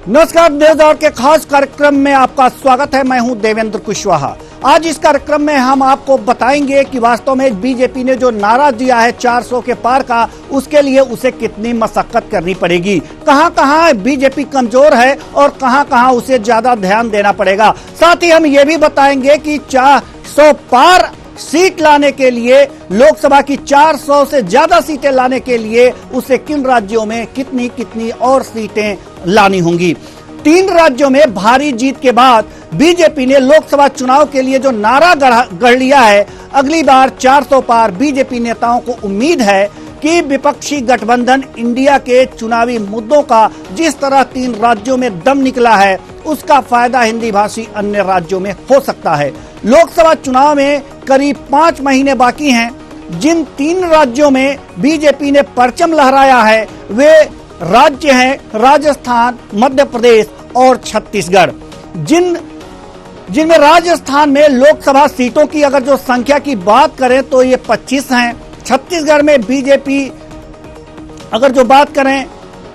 नमस्कार, news our के खास कार्यक्रम में आपका स्वागत है। मैं हूं देवेंद्र कुशवाहा। आज इस कार्यक्रम में हम आपको बताएंगे कि वास्तव में बीजेपी ने जो नारा दिया है 400 के पार का, उसके लिए उसे कितनी मशक्कत करनी पड़ेगी, कहां-कहां बीजेपी कमजोर है और कहां-कहां उसे ज्यादा ध्यान देना पड़ेगा। साथ ही हम ये भी बताएंगे कि 400 पार सीट लाने के लिए, लोकसभा की 400 से ज्यादा सीटें लाने के लिए उसे किन राज्यों में कितनी कितनी और सीटें लानी होंगी। 3 राज्यों में भारी जीत के बाद बीजेपी ने लोकसभा चुनाव के लिए जो नारा गढ़ लिया है, अगली बार 400 पार। बीजेपी नेताओं को उम्मीद है कि विपक्षी गठबंधन इंडिया के चुनावी मुद्दों का जिस तरह 3 राज्यों में दम निकला है, उसका फायदा हिंदी भाषी अन्य राज्यों में हो सकता है। लोकसभा चुनाव में करीब 5 महीने बाकी हैं। जिन 3 राज्यों में बीजेपी ने परचम लहराया है वे राज्य हैं राजस्थान, मध्य प्रदेश और छत्तीसगढ़। जिनमें राजस्थान में लोकसभा सीटों की अगर जो संख्या की बात करें तो ये 25 हैं। छत्तीसगढ़ में बीजेपी अगर जो बात करें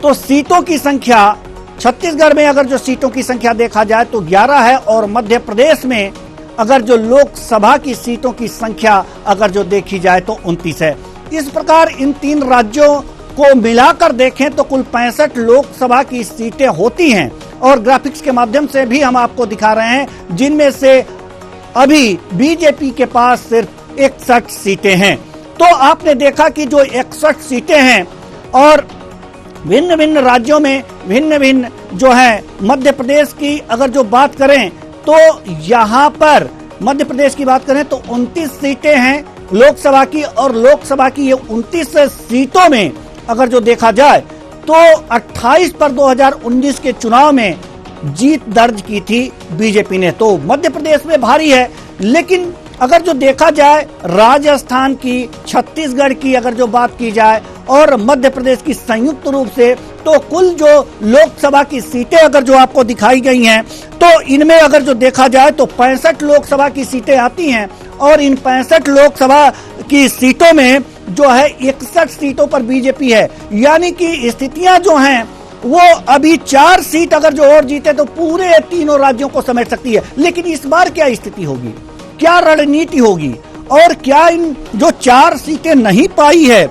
तो सीटों की संख्या, छत्तीसगढ़ में अगर जो सीटों की संख्या देखा जाए तो 11 है और मध्य प्रदेश में अगर जो लोकसभा की सीटों की संख्या अगर जो देखी जाए तो 29 है। इस प्रकार इन 3 राज्यों को मिलाकर देखें तो कुल 65 लोकसभा की सीटें होती हैं और ग्राफिक्स के माध्यम से भी हम आपको दिखा रहे हैं, जिनमें से अभी बीजेपी के पास सिर्फ 61 सीटें हैं। तो आपने देखा कि जो 61 सीटें हैं और भिन्न भिन्न राज्यों में भिन्न भिन्न जो है, मध्य प्रदेश की अगर जो बात करें तो यहाँ पर मध्य प्रदेश की बात करें तो 29 सीटें हैं लोकसभा की, और लोकसभा की ये 29 सीटों में अगर जो देखा जाए तो 28 पर 2019 के चुनाव में जीत दर्ज की थी बीजेपी ने। तो मध्य प्रदेश में भारी है, लेकिन अगर जो देखा जाए राजस्थान की, छत्तीसगढ़ की अगर जो बात की जाए और मध्य प्रदेश की संयुक्त रूप से, तो कुल जो लोकसभा की सीटें अगर जो आपको दिखाई गई हैं तो इनमें अगर जो देखा जाए तो 65 लोकसभा की सीटें आती हैं और इन 65 लोकसभा की सीटों में जो है 61 सीटों पर बीजेपी है। यानी कि स्थितियां जो हैं वो अभी 4 सीट अगर जो और जीते तो पूरे तीनों राज्यों को समेट सकती है। लेकिन इस बार क्या स्थिति होगी, क्या रणनीति होगी और क्या इन जो 4 सीटें नहीं पाई है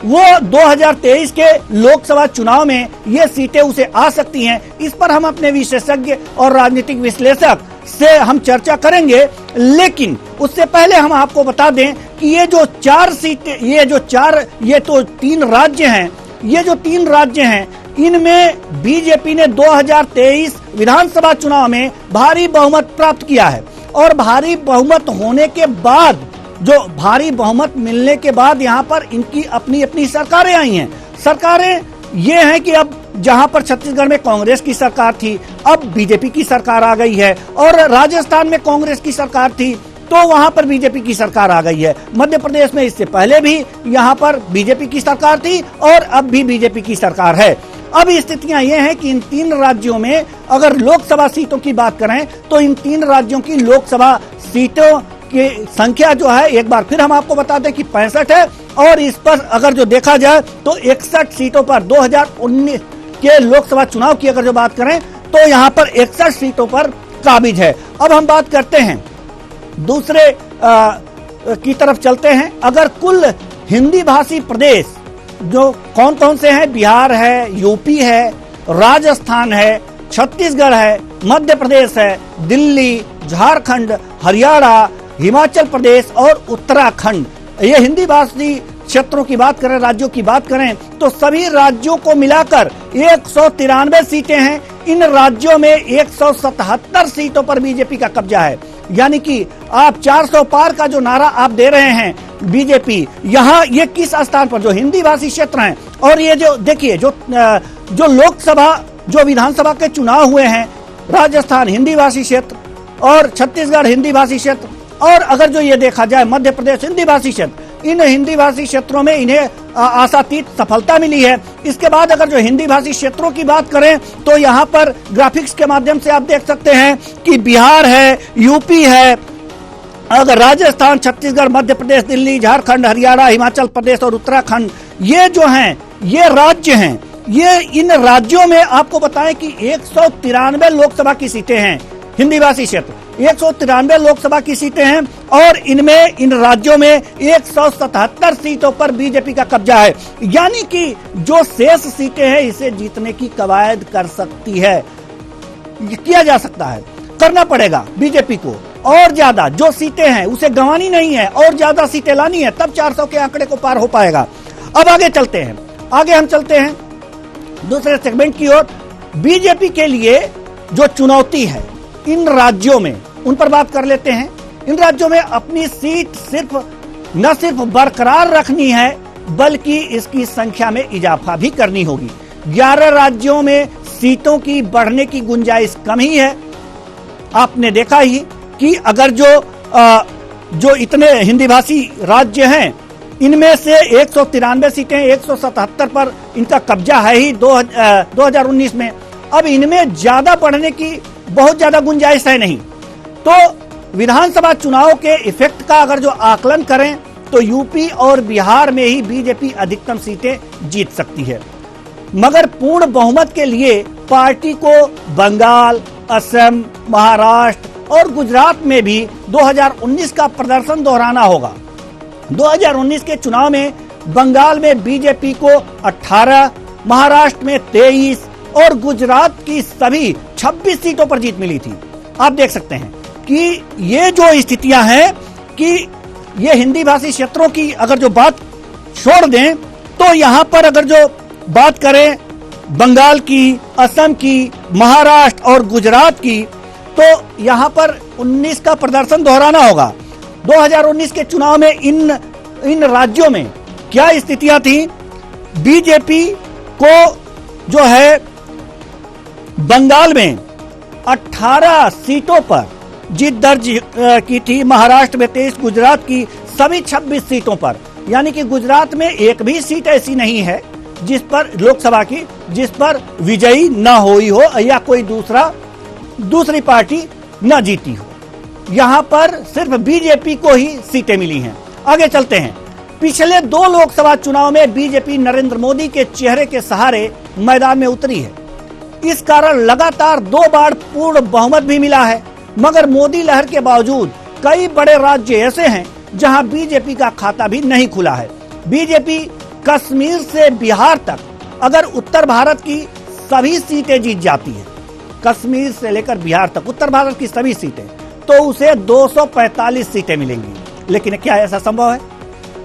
वो 2023 के लोकसभा चुनाव में ये सीटें उसे आ सकती हैं, इस पर हम अपने विशेषज्ञ और राजनीतिक विश्लेषक से हम चर्चा करेंगे। लेकिन उससे पहले हम आपको बता दें कि ये जो 4 सीटें, ये तो 3 राज्य हैं, ये जो 3 राज्य हैं इनमें बीजेपी ने 2023 विधानसभा चुनाव में भारी बहुमत प्राप्त किया है और भारी बहुमत होने के बाद, जो भारी बहुमत मिलने के बाद यहाँ पर इनकी अपनी अपनी सरकारें आई हैं। सरकारें ये हैं कि अब जहां पर छत्तीसगढ़ में कांग्रेस की सरकार थी, अब बीजेपी की सरकार आ गई है, और राजस्थान में कांग्रेस की सरकार थी तो वहां पर बीजेपी की सरकार आ गई है। मध्य प्रदेश में इससे पहले भी यहां पर बीजेपी की सरकार थी और अब भी बीजेपी की सरकार है। अब स्थितियां ये हैं कि इन 3 राज्यों में अगर लोकसभा सीटों की बात करें तो इन 3 राज्यों की लोकसभा सीटों की संख्या जो है, एक बार फिर हम आपको बता दें कि 65 है और इस पर अगर जो देखा जाए तो 61 सीटों पर 2019 के लोकसभा चुनाव की अगर जो बात करें तो यहाँ पर 61 सीटों पर काबिज है। अब हम बात करते हैं दूसरे की तरफ चलते हैं। अगर कुल हिंदी भाषी प्रदेश जो कौन कौन से हैं, बिहार है, यूपी है, राजस्थान है, छत्तीसगढ़ है, मध्य प्रदेश है, दिल्ली, झारखंड, हरियाणा, हिमाचल प्रदेश और उत्तराखंड, ये हिंदी भाषी क्षेत्रों की बात करें, राज्यों की बात करें तो सभी राज्यों को मिलाकर 193 सीटें हैं। इन राज्यों में 177 सीटों पर बीजेपी का कब्जा है। यानी कि आप 400 पार का जो नारा आप दे रहे हैं बीजेपी, यहाँ ये किस स्थान पर, जो हिंदी भाषी क्षेत्र हैं, और ये जो देखिए जो लोकसभा, जो विधानसभा के चुनाव हुए हैं, राजस्थान हिंदी भाषी क्षेत्र और छत्तीसगढ़ हिंदी भाषी क्षेत्र, और अगर जो ये देखा जाए मध्य प्रदेश हिंदी भाषी क्षेत्र, इन हिंदी भाषी क्षेत्रों में इन्हें आशातीत सफलता मिली है। इसके बाद अगर जो हिंदी भाषी क्षेत्रों की बात करें तो यहाँ पर ग्राफिक्स के माध्यम से आप देख सकते हैं कि बिहार है, यूपी है, अगर राजस्थान, छत्तीसगढ़, मध्य प्रदेश, दिल्ली, झारखंड, हरियाणा, हिमाचल प्रदेश और उत्तराखंड, ये जो हैं ये राज्य हैं। ये इन राज्यों में आपको बताएं कि 193 लोकसभा की सीटें हैं, हिंदी भाषी क्षेत्र 193 लोकसभा की सीटें हैं और इनमें इन राज्यों में 177 सीटों पर बीजेपी का कब्जा है। यानी कि जो शेष सीटें हैं इसे जीतने की कवायद कर सकती है, किया जा सकता है, करना पड़ेगा बीजेपी को। और ज्यादा जो सीटें हैं उसे गंवानी नहीं है, और ज्यादा सीटें लानी है, तब 400 के आंकड़े को पार हो पाएगा। अब आगे चलते हैं, आगे हम चलते हैं दूसरे सेगमेंट की ओर। बीजेपी के लिए जो चुनौती है इन राज्यों में, उन पर बात कर लेते हैं। इन राज्यों में अपनी सीट न सिर्फ बरकरार रखनी है बल्कि इसकी संख्या में इजाफा भी करनी होगी। 11 राज्यों में सीटों की बढ़ने की गुंजाइश कम ही है। आपने देखा ही कि अगर जो इतने हिंदी भाषी राज्य हैं इनमें से 193 सीटें 177 पर इनका कब्जा है ही 2019 में। अब इनमें ज्यादा बढ़ने की बहुत ज्यादा गुंजाइश है नहीं। तो विधानसभा चुनाव के इफेक्ट का अगर जो आकलन करें तो यूपी और बिहार में ही बीजेपी अधिकतम सीटें जीत सकती है, मगर पूर्ण बहुमत के लिए पार्टी को बंगाल, असम, महाराष्ट्र और गुजरात में भी 2019 का प्रदर्शन दोहराना होगा। 2019 के चुनाव में बंगाल में बीजेपी को 18, महाराष्ट्र में 23 और गुजरात की सभी 26 सीटों पर जीत मिली थी। आप देख सकते हैं कि ये जो स्थितियां हैं कि ये हिंदी भाषी क्षेत्रों की अगर जो बात छोड़ दें तो यहां पर अगर जो बात करें बंगाल की, असम की, महाराष्ट्र और गुजरात की, तो यहां पर 19 का प्रदर्शन दोहराना होगा। 2019 के चुनाव में इन राज्यों में क्या स्थितियां थी? बीजेपी को जो है बंगाल में 18 सीटों पर जीत दर्ज की थी, महाराष्ट्र में 23, गुजरात की सभी 26 सीटों पर। यानी कि गुजरात में एक भी सीट ऐसी नहीं है जिस पर लोकसभा की जिस पर विजयी न हुई हो या कोई दूसरी पार्टी न जीती हो। यहां पर सिर्फ बीजेपी को ही सीटें मिली हैं। आगे चलते हैं। पिछले 2 लोकसभा चुनाव में बीजेपी नरेंद्र मोदी के चेहरे के सहारे मैदान में उतरी है। इस कारण लगातार 2 बार पूर्ण बहुमत भी मिला है, मगर मोदी लहर के बावजूद कई बड़े राज्य ऐसे हैं जहां बीजेपी का खाता भी नहीं खुला है। बीजेपी कश्मीर से बिहार तक अगर उत्तर भारत की सभी सीटें जीत जाती है, कश्मीर से लेकर बिहार तक उत्तर भारत की सभी सीटें, तो उसे 245 सीटें मिलेंगी। लेकिन क्या ऐसा संभव है?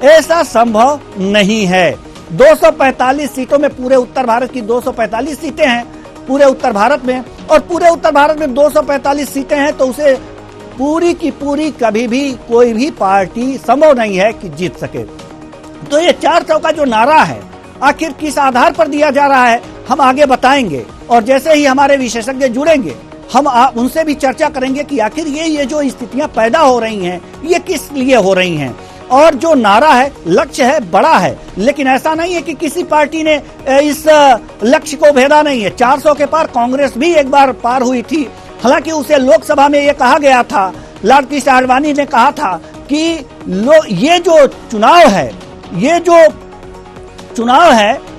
ऐसा संभव नहीं है। 245 सीटों में पूरे उत्तर भारत की 245 सीटें हैं पूरे उत्तर भारत में, और पूरे उत्तर भारत में 245 सीटें हैं तो उसे पूरी की पूरी कभी भी कोई भी पार्टी संभव नहीं है कि जीत सके। तो ये 400 का जो नारा है आखिर किस आधार पर दिया जा रहा है हम आगे बताएंगे, और जैसे ही हमारे विशेषज्ञ जुड़ेंगे हम उनसे भी चर्चा करेंगे कि आखिर ये जो स्थितियां पैदा हो रही हैं ये किस लिए हो रही हैं। और जो नारा है, लक्ष्य है, बड़ा है, लेकिन ऐसा नहीं है कि किसी पार्टी ने इस लक्ष्य को भेदा नहीं है। 400 के पार कांग्रेस भी एक बार पार हुई थी। हालांकि उसे लोकसभा में ये कहा गया था, लाल कृष्ण आडवाणी ने कहा था कि ये जो चुनाव है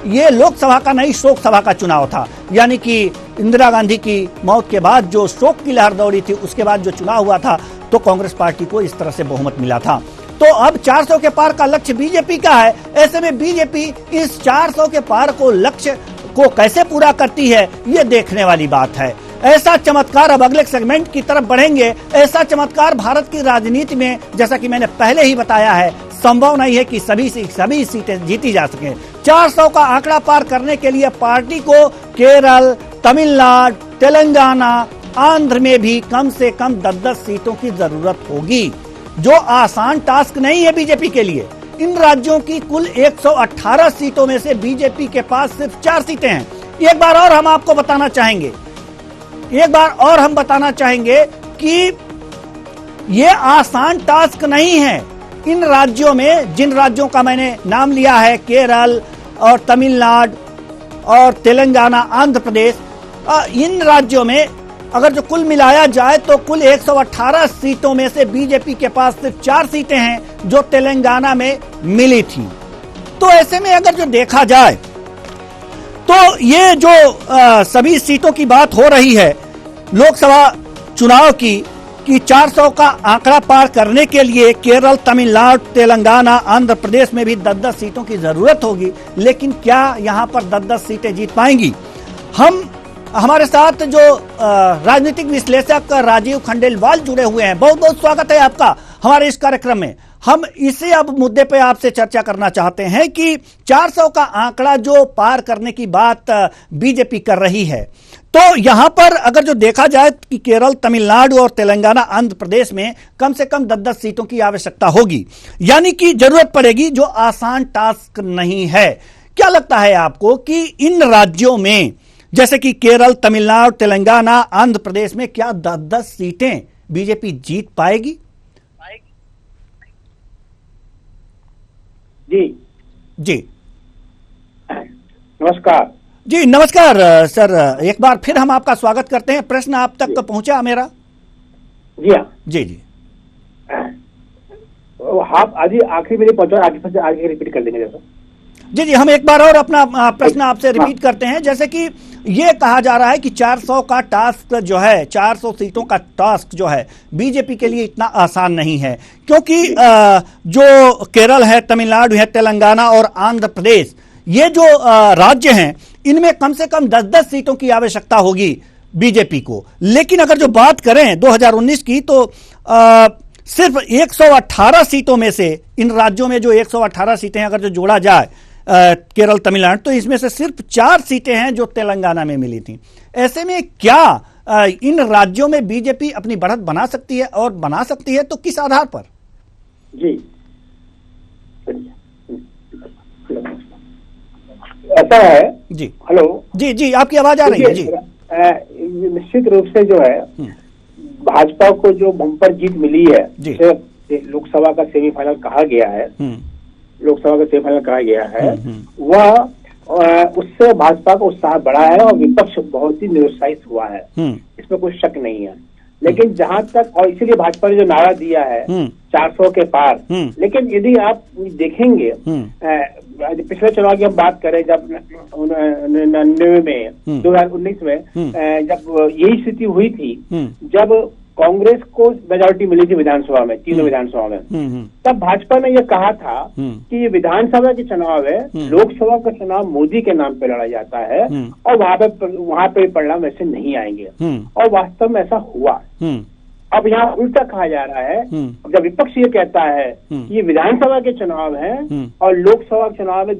ये लोकसभा का नहीं शोक सभा का चुनाव था। यानी कि इंदिरा गांधी की मौत के बाद जो शोक की लहर दौड़ी थी उसके बाद जो चुनाव हुआ था तो कांग्रेस पार्टी को इस तरह से बहुमत मिला था। तो अब 400 के पार का लक्ष्य बीजेपी का है। ऐसे में बीजेपी इस 400 के पार को लक्ष्य को कैसे पूरा करती है ये देखने वाली बात है। ऐसा चमत्कार, अब अगले सेगमेंट की तरफ बढ़ेंगे, ऐसा चमत्कार भारत की राजनीति में जैसा कि मैंने पहले ही बताया है संभव नहीं है कि सभी सीटें जीती जा सके। 400 का आंकड़ा पार करने के लिए पार्टी को केरल, तमिलनाडु, तेलंगाना, आंध्र में भी कम से कम 10-10 सीटों की जरूरत होगी, जो आसान टास्क नहीं है बीजेपी के लिए। इन राज्यों की कुल 118 सीटों में से बीजेपी के पास सिर्फ 4 सीटें हैं। एक बार और हम आपको बताना चाहेंगे कि ये आसान टास्क नहीं है। इन राज्यों में, जिन राज्यों का मैंने नाम लिया है, केरल और तमिलनाडु और तेलंगाना, आंध्र प्रदेश, इन राज्यों में अगर जो कुल मिलाया जाए तो कुल 118 सीटों में से बीजेपी के पास सिर्फ 4 सीटें हैं जो तेलंगाना में मिली थी। तो ऐसे में अगर जो देखा जाए तो ये जो सभी सीटों की बात हो रही है लोकसभा चुनाव की कि 400 का आंकड़ा पार करने के लिए केरल, तमिलनाडु, तेलंगाना, आंध्र प्रदेश में भी 10-10 सीटों की जरूरत होगी, लेकिन क्या यहां पर 10-10 सीटें जीत पाएंगी? हमारे साथ जो राजनीतिक विश्लेषक राजीव खंडेलवाल जुड़े हुए हैं, बहुत बहुत स्वागत है आपका हमारे इस कार्यक्रम में। हम इसी अब मुद्दे पे आपसे चर्चा करना चाहते हैं कि 400 का आंकड़ा जो पार करने की बात बीजेपी कर रही है, तो यहां पर अगर जो देखा जाए कि केरल, तमिलनाडु और तेलंगाना, आंध्र प्रदेश में कम से कम 10-10 सीटों की आवश्यकता होगी, यानी कि जरूरत पड़ेगी, जो आसान टास्क नहीं है। क्या लगता है आपको कि इन राज्यों में जैसे कि केरल, तमिलनाडु, तेलंगाना, आंध्र प्रदेश में क्या 10-10 सीटें बीजेपी जीत पाएगी? जी नमस्कार। जी नमस्कार सर, एक बार फिर हम आपका स्वागत करते हैं। प्रश्न आप तक तो पहुंचा मेरा? जी हाँ जी आप आखिरी में पहुंचा, आगे रिपीट कर देंगे जैसा। जी हम एक बार और अपना प्रश्न आपसे रिपीट करते हैं। जैसे कि ये कहा जा रहा है कि 400 का टास्क जो है, 400 सीटों का टास्क जो है बीजेपी के लिए इतना आसान नहीं है, क्योंकि जो केरल है, तमिलनाडु है, तेलंगाना और आंध्र प्रदेश, ये जो राज्य हैं, इनमें कम से कम 10-10 सीटों की आवश्यकता होगी बीजेपी को। लेकिन अगर जो बात करें 2019 की, तो सिर्फ 118 सीटों में से, इन राज्यों में जो 118 सीटें अगर जो जोड़ा जाए केरल, तमिलनाडु, तो इसमें से सिर्फ 4 सीटें हैं जो तेलंगाना में मिली थी। ऐसे में क्या इन राज्यों में बीजेपी अपनी बढ़त बना सकती है, और बना सकती है तो किस आधार पर? जी ऐसा है जी। हेलो जी आपकी आवाज आ रही है जी। निश्चित रूप से जो है भाजपा को जो बम्पर जीत मिली है, लोकसभा का सेमीफाइनल कहा गया है, लोकसभा का सेमीफाइनल कहा गया है, वह उससे भाजपा का उत्साह बढ़ा है और विपक्ष बहुत ही निरुत्साहित हुआ है, इसमें कोई शक नहीं है। लेकिन जहां तक, और इसीलिए भाजपा ने जो नारा दिया है 400 के पार, लेकिन यदि आप देखेंगे पिछले चुनाव की हम बात करें, जब 99 में 2019 में जब यही स्थिति हुई थी, जब कांग्रेस को मेजॉरिटी मिली थी विधानसभा में, तीनों विधानसभा में, तब भाजपा ने यह कहा था कि ये विधानसभा के चुनाव है, लोकसभा का चुनाव मोदी के नाम पे लड़ा जाता है और वहां पे परिणाम ऐसे नहीं आएंगे, और वास्तव में ऐसा हुआ। अब यहाँ उल्टा कहा जा रहा है, जब विपक्ष ये कहता है कि ये विधानसभा के चुनाव है और लोकसभा के चुनाव में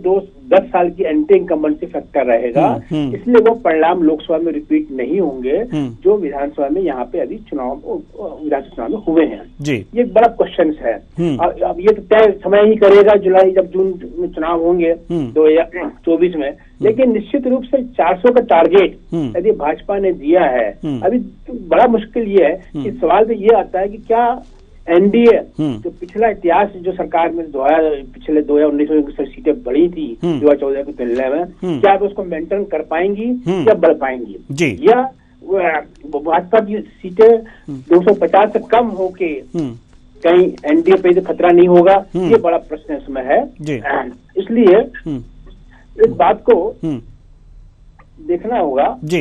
10 साल की एंटी इनकम्बेंसी फैक्टर रहेगा, इसलिए वो परिणाम लोकसभा में रिपीट नहीं होंगे जो विधानसभा में यहाँ पे अभी विधानसभा चुनाव में हुए हैं। ये एक बड़ा क्वेश्चन है। अब ये तो तय समय ही करेगा, जुलाई जब जून में चुनाव होंगे 2024 में, लेकिन निश्चित रूप से 400 का टारगेट यदि भाजपा ने दिया है, अभी तो बड़ा मुश्किल ये है कि सवाल तो ये आता है कि क्या एनडीए जो पिछला इतिहास जो सरकार में पिछले 2019 में सीटें बढ़ी थी 2014 की तुलना में, क्या वो उसको मेंटेन कर पाएंगी या बढ़ पाएंगी, या भाजपा की सीटें 250 से कम होके कहीं एनडीए पे खतरा नहीं होगा, ये बड़ा प्रश्न इसमें है। इसलिए इस बात को देखना होगा कि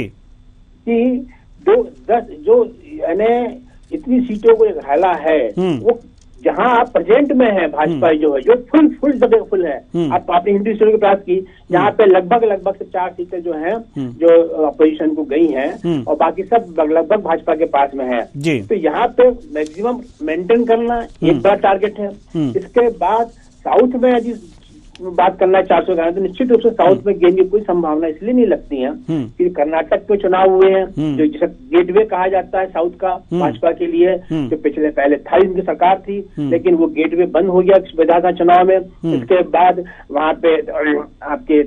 10 जो यानी इतनी सीटों को घाला है, वो जहां आप प्रेजेंट में है, भाजपा जो है जो फुल जगह फुल है। आप आपने हिंदी स्टोरी की बात की, यहाँ पे लगभग से 4 सीटें जो हैं जो अपोजिशन को गई हैं, और बाकी सब लगभग भाजपा के पास में है। तो यहाँ पे मैक्सिमम मेंटेन करना एक बड़ा टारगेट है। इसके बाद साउथ में यदि बात करना है 400 का, तो निश्चित रूप से साउथ में गेंद की कोई संभावना इसलिए नहीं लगती है कि कर्नाटक में चुनाव हुए हैं, जो जिसे गेटवे कहा जाता है साउथ का भाजपा के लिए, जो पहले था इनकी सरकार थी, लेकिन वो गेटवे बंद हो गया विधानसभा चुनाव में। इसके बाद वहाँ पे आपके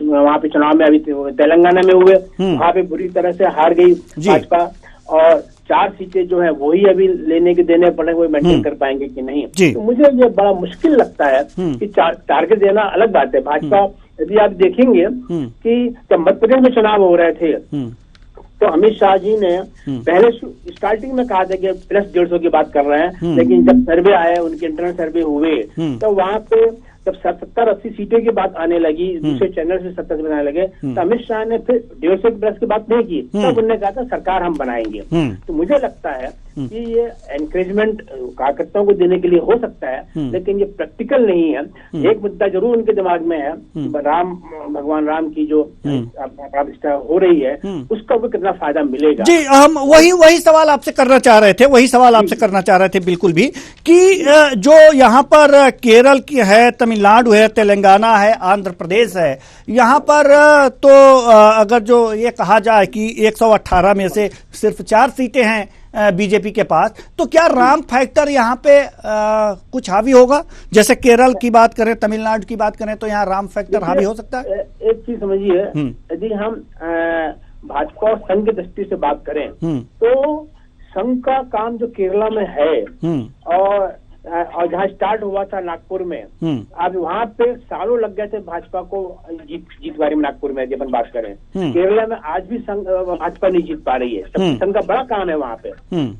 वहाँ पे चुनाव में अभी तेलंगाना में हुए, वहाँ पे बुरी तरह से हार गई भाजपा, और 4 सीटें जो है वही अभी लेने के देने पड़े, वो मेंटेन कर पाएंगे कि नहीं। तो मुझे ये बड़ा मुश्किल लगता है कि टारगेट देना अलग बात है। भाजपा यदि आप देखेंगे कि जब मध्य प्रदेश में चुनाव हो रहे थे, तो अमित शाह जी ने पहले स्टार्टिंग में कहा था कि प्लस 150 की बात कर रहे हैं, लेकिन जब सर्वे आए, उनके इंटरनल सर्वे हुए, तो वहां पे जब 70-80 सीटों की बात आने लगी, दूसरे चैनल से 70 बनाने लगे, तो अमित शाह ने फिर डेमोक्रेटिक प्रेस की बात नहीं की, तब उन्होंने कहा था सरकार हम बनाएंगे। तो मुझे लगता है कि ये एनकरेजमेंट कार्यकर्ताओं को देने के लिए हो सकता है, लेकिन ये प्रैक्टिकल नहीं है। एक मुद्दा जरूर उनके दिमाग में है, भगवान राम की जो प्रतिष्ठा हो रही है, उसका भी कितना फायदा मिलेगा। जी, हम वही सवाल आपसे करना चाह रहे थे, बिल्कुल भी, कि जो यहाँ पर केरल की है, तमिलनाडु है, तेलंगाना है, आंध्र प्रदेश है, यहाँ पर तो अगर जो ये कहा जाए कि 118 में से सिर्फ 4 सीटें हैं बीजेपी के पास, तो क्या राम फैक्टर यहाँ पे कुछ हावी होगा? जैसे केरल की बात करें, तमिलनाडु की बात करें, तो यहाँ राम फैक्टर हावी हो सकता है? एक चीज समझिए, यदि हम भाजपा और संघ की दृष्टि से बात करें, तो संघ का काम जो केरला में है और जहाँ स्टार्ट हुआ था नागपुर में, अब वहाँ पे सालों लग गए थे भाजपा को जीत बारी में। नागपुर में यदि अपन बात करें, केरला में आज भी भाजपा नहीं जीत पा रही है। संघ का बड़ा काम है वहाँ पे,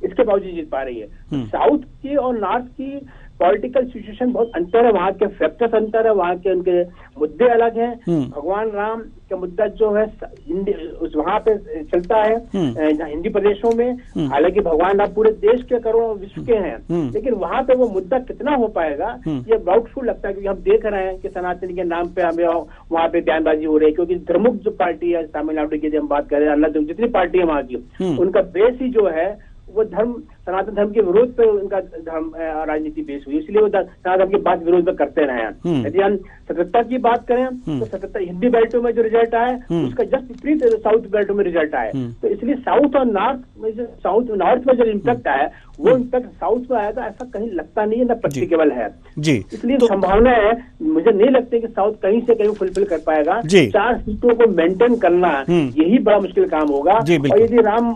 इसके बावजूद जीत पा रही है। साउथ की और नॉर्थ की पॉलिटिकल सिचुएशन बहुत अंतर है, वहाँ के फैक्टर्स अंतर है, वहाँ के उनके मुद्दे अलग हैं। भगवान राम का मुद्दा जो है हिंदी वहाँ पे चलता है, हिंदी प्रदेशों में। हालांकि भगवान राम पूरे देश के करोड़ों विश्व के हैं, लेकिन वहाँ पे वो मुद्दा कितना हो पाएगा ये डाउटफुल लगता है, क्योंकि हम देख रहे हैं कि सनातन के नाम पे हमें वहाँ पे बयानबाजी हो रही है। क्योंकि द्रमुक जो पार्टी है तमिलनाडु की, हम बात करें, अन्ना जितनी पार्टी है वहाँ की, उनका बेस ही जो है वो धर्म, सनातन धर्म के विरोध पे उनका धर्म राजनीति बेस हुई, इसलिए वो सनातन धर्म की बात विरोध में करते रहे हैं। यदि हम 77 की बात करें तो 77 हिंदी बेल्टों में जो रिजल्ट आया उसका जस्ट विपरीत साउथ बेल्टों में रिजल्ट आया। तो इसलिए साउथ और नॉर्थ में जो इम्पैक्ट आया, वो इम्पैक्ट साउथ में आया था, ऐसा कहीं लगता नहीं है, ना प्रैक्टिकेबल है जी। इसलिए संभावना है, मुझे नहीं लगता कि साउथ कहीं से कहीं फुलफिल कर पाएगा। 4 सीटों को मेंटेन करना यही बड़ा मुश्किल काम होगा। और यदि राम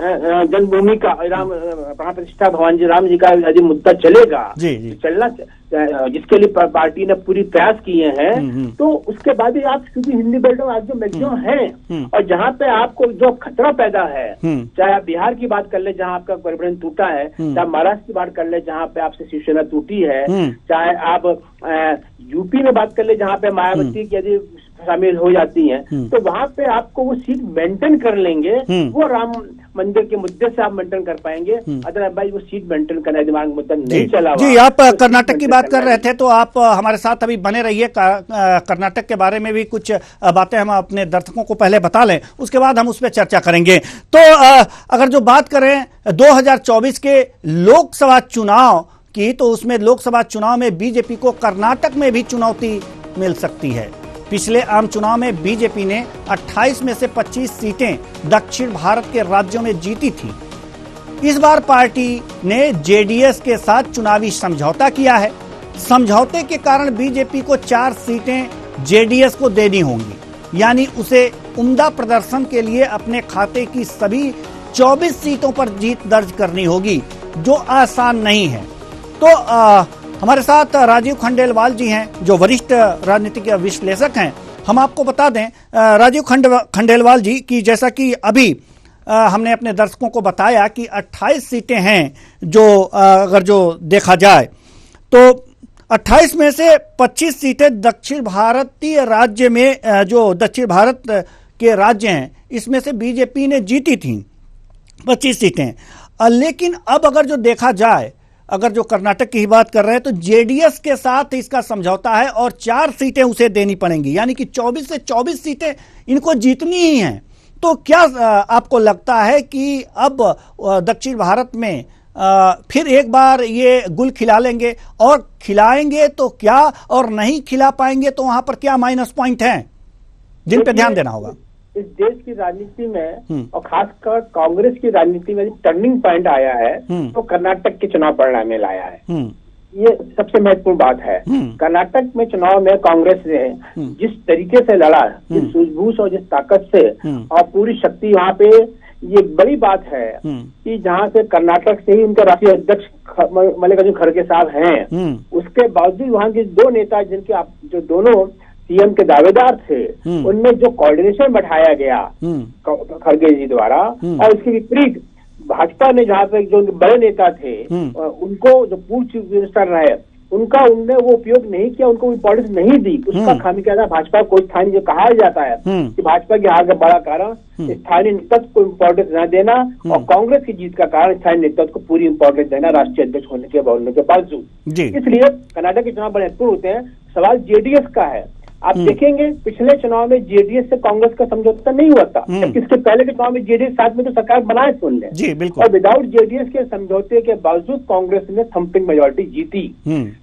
जन्मभूमि का, राम प्राण प्रतिष्ठा भगवान जी राम जी का यदि मुद्दा चलेगा, चलना, जिसके लिए पार्टी ने पूरी प्रयास किए हैं, तो उसके बाद ही आप क्योंकि हिंदी बेल्ट में आज जो मैक्सिमम है और जहाँ पे आपको जो खतरा पैदा है, चाहे आप बिहार की बात कर ले जहाँ आपका गठबंधन टूटा है, चाहे महाराष्ट्र की बात कर ले जहाँ पे आपसे शिवसेना टूटी है, चाहे आप यूपी में बात कर ले जहाँ पे मायावती की यदि शामिल हो जाती हैं, तो वहाँ पे आपको वो सीट मेंटेन कर लेंगे, वो राम मंदिर के मुद्दे से आप मेंटेन कर पाएंगे। अदरवाइज वो सीट मेंटेन करने दिमाग मुद्दा नहीं चला। जी, आप कर्नाटक की बात कर रहे थे, तो आप हमारे साथ अभी बने रहिए। कर्नाटक के बारे में भी कुछ बातें हम अपने दर्शकों को पहले बता लें, उसके बाद हम उस पर चर्चा करेंगे। तो अगर जो बात करें 2024 के लोकसभा चुनाव की, तो उसमें लोकसभा चुनाव में बीजेपी को कर्नाटक में भी चुनौती मिल सकती है। पिछले आम चुनाव में बीजेपी ने 28 में से 25 सीटें दक्षिण भारत के राज्यों में जीती थी। इस बार पार्टी ने जेडीएस के साथ चुनावी समझौता किया है। समझौते के कारण बीजेपी को 4 सीटें जेडीएस को देनी होंगी, यानी उसे उम्दा प्रदर्शन के लिए अपने खाते की सभी 24 सीटों पर जीत दर्ज करनी होगी, जो आसान नहीं है। तो हमारे साथ राजीव खंडेलवाल जी हैं, जो वरिष्ठ राजनीतिक विश्लेषक हैं। हम आपको बता दें राजीव खंडेलवाल जी की, जैसा कि अभी हमने अपने दर्शकों को बताया कि 28 सीटें हैं, जो अगर जो देखा जाए तो 28 में से 25 सीटें दक्षिण भारतीय राज्य में, जो दक्षिण भारत के राज्य हैं, इसमें से बीजेपी ने जीती थी 25 सीटें। लेकिन अब अगर जो देखा जाए, अगर जो कर्नाटक की ही बात कर रहे हैं, तो जेडीएस के साथ इसका समझौता है और 4 सीटें उसे देनी पड़ेंगी, यानी कि 24 से 24 सीटें इनको जीतनी ही हैं। तो क्या आपको लगता है कि अब दक्षिण भारत में फिर एक बार ये गुल खिला लेंगे, और खिलाएंगे तो क्या, और नहीं खिला पाएंगे तो वहां पर क्या माइनस पॉइंट हैं जिन पे ध्यान देना होगा? इस देश की राजनीति में और खासकर कांग्रेस की राजनीति में टर्निंग पॉइंट आया है, तो कर्नाटक के चुनाव परिणाम में लाया है। ये सबसे महत्वपूर्ण बात है। कर्नाटक में चुनाव में कांग्रेस ने जिस तरीके से लड़ा, जिस सूझबूझ और जिस ताकत से और पूरी शक्ति वहाँ पे, ये बड़ी बात है कि जहाँ से कर्नाटक से ही उनके राष्ट्रीय अध्यक्ष मल्लिकार्जुन खड़गे साहब हैं, उसके बावजूद वहाँ के 2 नेता जिनके जो दोनों सीएम के दावेदार थे, उनमें जो कोऑर्डिनेशन बैठाया गया खड़गे जी द्वारा, और इसके विपरीत भाजपा ने जहाँ पे जो बड़े नेता थे उनको, जो पूर्व चीफ मिनिस्टर रहे उनका उनने वो उपयोग नहीं किया, उनको इम्पोर्टेंस नहीं दी, उसका खामियाजा भाजपा को स्थानीय जो कहा जाता है कि भाजपा की हार का बड़ा कारण स्थानीय नेतृत्व को इम्पोर्टेंस न देना और कांग्रेस की जीत का कारण स्थानीय नेतृत्व को पूरी इम्पोर्टेंस देना राष्ट्रीय अध्यक्ष होने के बावजूद। इसलिए कर्नाटक के चुनाव बड़े महत्वपूर्ण होते हैं। सवाल जेडीएस का है। आप देखेंगे पिछले चुनाव में जेडीएस से कांग्रेस का समझौता नहीं हुआ था, इसके पहले के चुनाव में जेडीएस साथ में तो सरकार बनाए थे उनने जी, बिल्कुल। और विदाउट जेडीएस के समझौते के बावजूद कांग्रेस ने थम्पिंग मेजोरिटी जीती।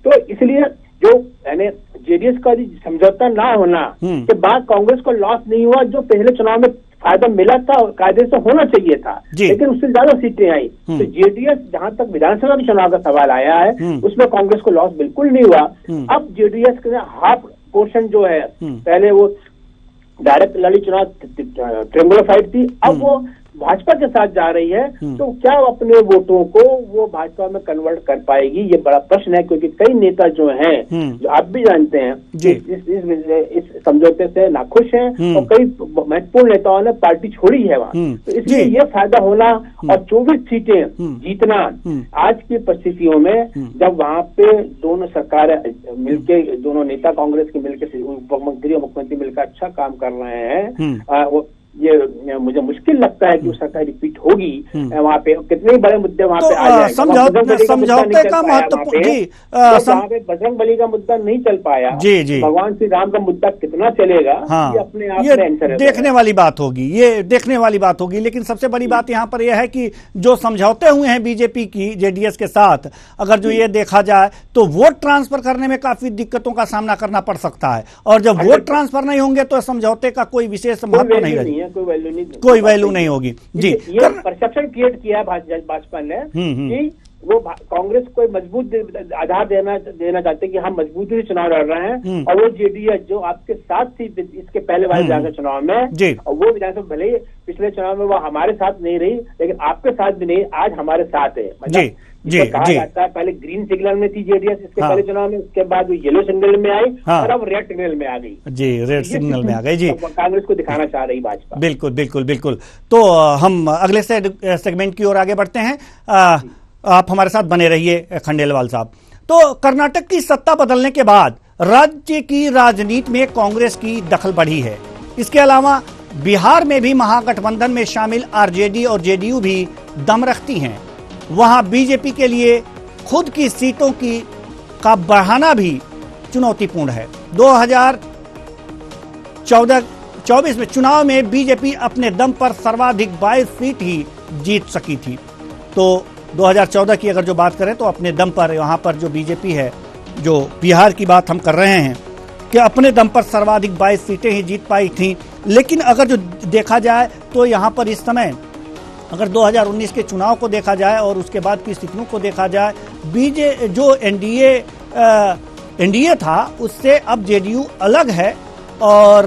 तो इसलिए जो यानी जेडीएस का समझौता ना होना के बाद कांग्रेस को लॉस नहीं हुआ, जो पहले चुनाव में फायदा मिला था कायदे से होना चाहिए था, लेकिन उससे ज्यादा सीटें आई। तो जेडीएस जहां तक विधानसभा के चुनाव का सवाल आया है उसमें कांग्रेस को लॉस बिल्कुल नहीं हुआ। अब जेडीएस के हाफ पोर्शन जो है, पहले वो डायरेक्ट लड़ी चुनाव ट्रिंगुलर फाइट थी, अब वो भाजपा के साथ जा रही है, तो क्या अपने वोटों को वो भाजपा में कन्वर्ट कर पाएगी, ये बड़ा प्रश्न है। क्योंकि कई नेता जो हैं जो आप भी जानते हैं इस समझौते से नाखुश हैं और कई महत्वपूर्ण नेताओं ने पार्टी छोड़ी है वहाँ। तो इसलिए ये फायदा होना और 24 सीटें जीतना आज की परिस्थितियों में, जब वहाँ पे दोनों सरकारें मिलके, दोनों नेता कांग्रेस के मिलकर उप मंत्री और मुख्यमंत्री मिलकर अच्छा काम कर रहे हैं, ये मुझे मुश्किल लगता है कि वो सरकार रिपीट होगी वहाँ पे। कितने बड़े मुद्दे वहाँ पे आ जाएंगे। समझौते का महत्वपूर्ण वहाँ पे बजरंग बली का मुद्दा नहीं चल पाया, जी भगवान श्री राम का मुद्दा कितना चलेगा, ये अपने आप में आंसर देखने वाली बात होगी, ये देखने वाली बात होगी। लेकिन सबसे बड़ी बात यहाँ पर यह है कि जो समझौते हुए हैं बीजेपी की जेडीएस के साथ, अगर जो ये देखा जाए तो वोट ट्रांसफर करने में काफी दिक्कतों का सामना करना पड़ सकता है, और जब वोट ट्रांसफर नहीं होंगे तो समझौते का कोई विशेष महत्व नहीं रहेगा, कोई वैल्यू नहीं होगी। जी, ये परसेप्शन क्रिएट किया है भाजपा ने कि वो कांग्रेस को मजबूत आधार देना चाहते हैं कि हम मजबूती से चुनाव लड़ रहे हैं, और वो जेडीएस जो आपके साथ थी इसके पहले वाले विधानसभा चुनाव में, और वो विधानसभा भले ही पिछले चुनाव में वो हमारे साथ नहीं रही, लेकिन आपके साथ भी नहीं, आज हमारे साथ है। कहा जाता है पहले ग्रीन सिग्नल में थी जेडीएस इसके पहले चुनाव में, उसके बाद वो येलो सिग्नल में आई और अब रेड सिग्नल में आ गई। जी, रेड सिग्नल में आ गई। जी, कांग्रेस को दिखाना चाह रही भाजपा। बिल्कुल बिल्कुल बिल्कुल। तो हम अगले सेगमेंट की ओर आगे बढ़ते हैं। आप हमारे साथ बने रहिए खंडेलवाल साहब। तो कर्नाटक की सत्ता बदलने के बाद राज्य की राजनीति में कांग्रेस की दखल बढ़ी है। इसके अलावा बिहार में भी महागठबंधन में शामिल आरजेडी और जेडीयू भी दम रखती हैं। वहां बीजेपी के लिए खुद की सीटों का बढ़ाना भी चुनौतीपूर्ण है। 2024 में चुनाव में बीजेपी अपने दम पर सर्वाधिक 22 सीट ही जीत सकी थी। तो 2014 की अगर जो बात करें तो अपने दम पर यहाँ पर जो बीजेपी है, जो बिहार की बात हम कर रहे हैं, कि अपने दम पर सर्वाधिक 22 सीटें ही जीत पाई थी। लेकिन अगर जो देखा जाए तो यहाँ पर इस समय अगर 2019 के चुनाव को देखा जाए और उसके बाद की स्थितियों को देखा जाए, जो एनडीए था उससे अब जेडीयू अलग है, और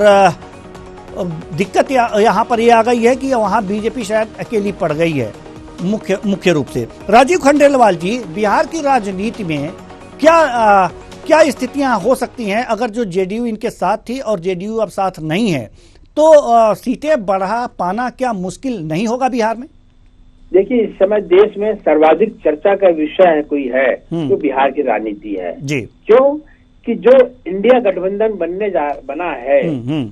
दिक्कत यहाँ पर यह आ गई है कि वहाँ बीजेपी शायद अकेली पड़ गई है मुख्य रूप से। राजीव खंडेलवाल जी, बिहार की राजनीति में क्या स्थितियां हो सकती हैं अगर जो जेडीयू इनके साथ थी और जेडीयू अब साथ नहीं है, तो सीटें बढ़ा पाना क्या मुश्किल नहीं होगा बिहार में? देखिए, इस समय देश में सर्वाधिक चर्चा का विषय कोई है तो बिहार की राजनीति है जी। क्यों कि जो इंडिया गठबंधन बना है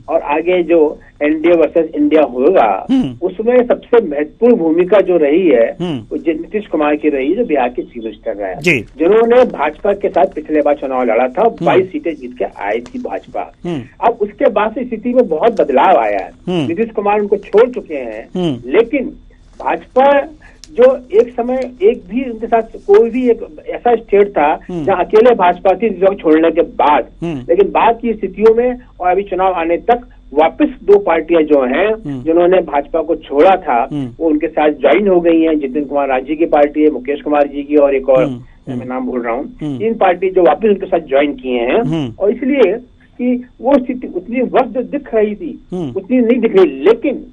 और आगे जो एनडीए वर्सेस इंडिया होगा, उसमें सबसे महत्वपूर्ण भूमिका जो रही है वो नीतीश कुमार की रही है, जो बिहार के चीफ मिनिस्टर रहे, जिन्होंने भाजपा के साथ पिछले बार चुनाव लड़ा था, 22 सीटें जीत के आई थी भाजपा। अब उसके बाद से स्थिति में बहुत बदलाव आया है। नीतीश कुमार उनको छोड़ चुके हैं, लेकिन भाजपा जो एक समय एक भी उनके साथ कोई भी एक ऐसा स्टेट था जहां अकेले भाजपा थी जो छोड़ने के बाद, लेकिन बाद की स्थितियों में और अभी चुनाव आने तक वापस दो पार्टियां जो हैं जिन्होंने भाजपा को छोड़ा था वो उनके साथ ज्वाइन हो गई हैं। जितिन कुमार राजी की पार्टी है, मुकेश कुमार जी की, और एक और मैं नाम भूल रहा हूँ, तीन पार्टी जो वापस उनके साथ ज्वाइन किए हैं। और इसलिए कि वो स्थिति उतनी वक्त दिख रही थी उतनी नहीं दिख रही, लेकिन